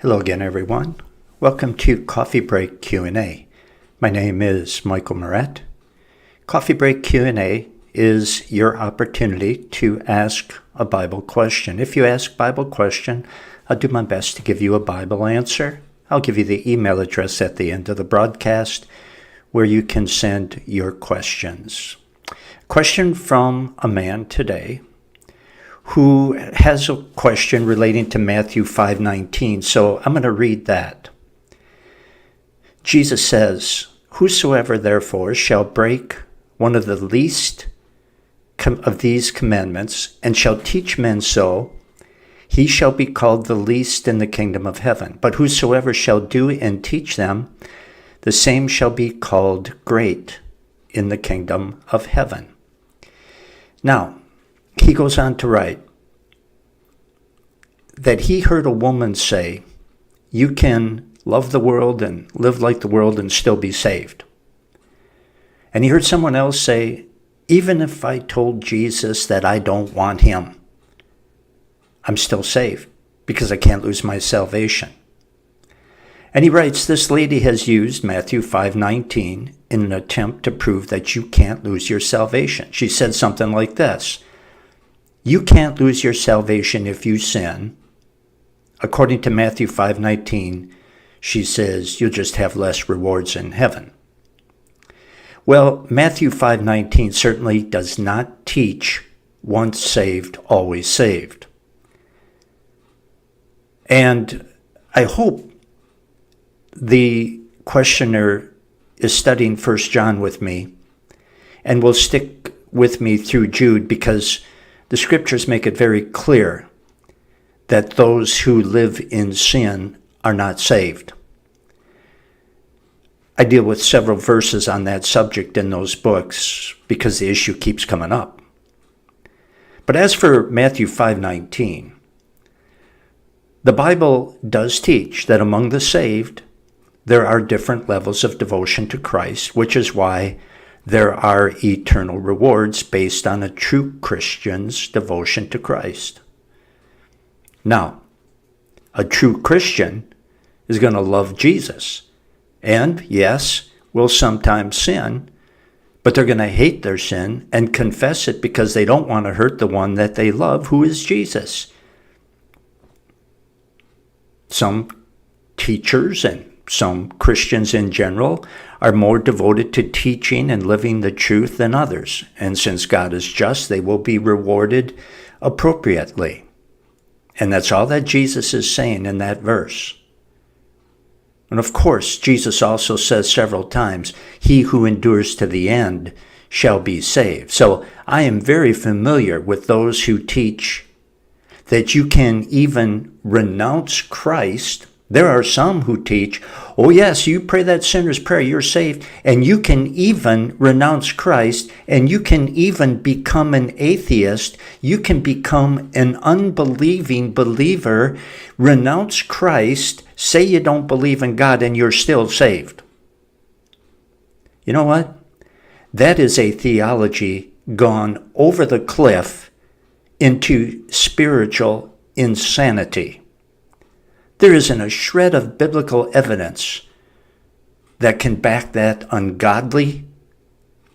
Hello again, everyone. Welcome to Coffee Break Q&A. My name is Michael Moret. Coffee Break Q&A is your opportunity to ask a Bible question. If you ask a Bible question, I'll do my best to give you a Bible answer. I'll give you the email address at the end of the broadcast where you can send your questions. Question from a man today who has a question relating to Matthew 5:19. So I'm going to read that. Jesus says, "Whosoever therefore shall break one of the least of these commandments and shall teach men so, he shall be called the least in the kingdom of heaven. But whosoever shall do and teach them, the same shall be called great in the kingdom of heaven." Now, he goes on to write that he heard a woman say, "You can love the world and live like the world and still be saved." And he heard someone else say, "Even if I told Jesus that I don't want him, I'm still saved because I can't lose my salvation." And he writes, this lady has used Matthew 5:19 in an attempt to prove that you can't lose your salvation. She said something like this: "You can't lose your salvation if you sin." According to Matthew 5:19, she says you'll just have less rewards in heaven. Well, Matthew 5:19 certainly does not teach once saved, always saved. And I hope the questioner is studying 1 John with me and will stick with me through Jude, because the scriptures make it very clear that those who live in sin are not saved. I deal with several verses on that subject in those books because the issue keeps coming up. But as for Matthew 5:19, the Bible does teach that among the saved, there are different levels of devotion to Christ, which is why there are eternal rewards based on a true Christian's devotion to Christ. Now, a true Christian is going to love Jesus, and yes, will sometimes sin, but they're going to hate their sin and confess it because they don't want to hurt the one that they love, who is Jesus. Some teachers and some Christians in general are more devoted to teaching and living the truth than others. And since God is just, they will be rewarded appropriately. And that's all that Jesus is saying in that verse. And of course, Jesus also says several times, "He who endures to the end shall be saved." So I am very familiar with those who teach that you can even renounce Christ. There are some who teach, oh yes, you pray that sinner's prayer, you're saved, and you can even renounce Christ, and you can even become an atheist. You can become an unbelieving believer, renounce Christ, say you don't believe in God, and you're still saved. You know what? That is a theology gone over the cliff into spiritual insanity. There isn't a shred of biblical evidence that can back that ungodly,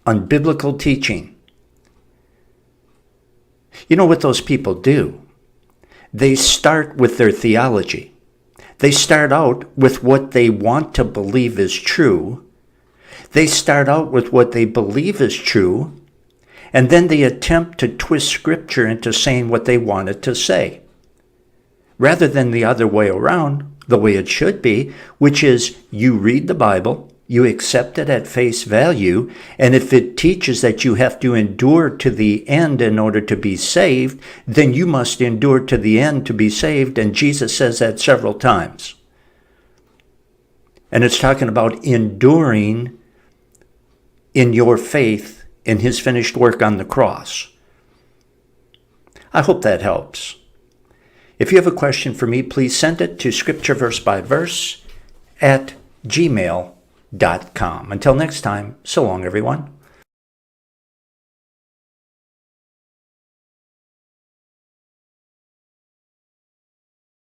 unbiblical teaching. You know what those people do? They start with their theology. They start out with what they want to believe is true. They start out with what they believe is true, and then they attempt to twist Scripture into saying what they want it to say, rather than the other way around, the way it should be, which is you read the Bible, you accept it at face value, and if it teaches that you have to endure to the end in order to be saved, then you must endure to the end to be saved, and Jesus says that several times. And it's talking about enduring in your faith in his finished work on the cross. I hope that helps. If you have a question for me, please send it to scriptureversebyverse@gmail.com. Until next time, so long, everyone.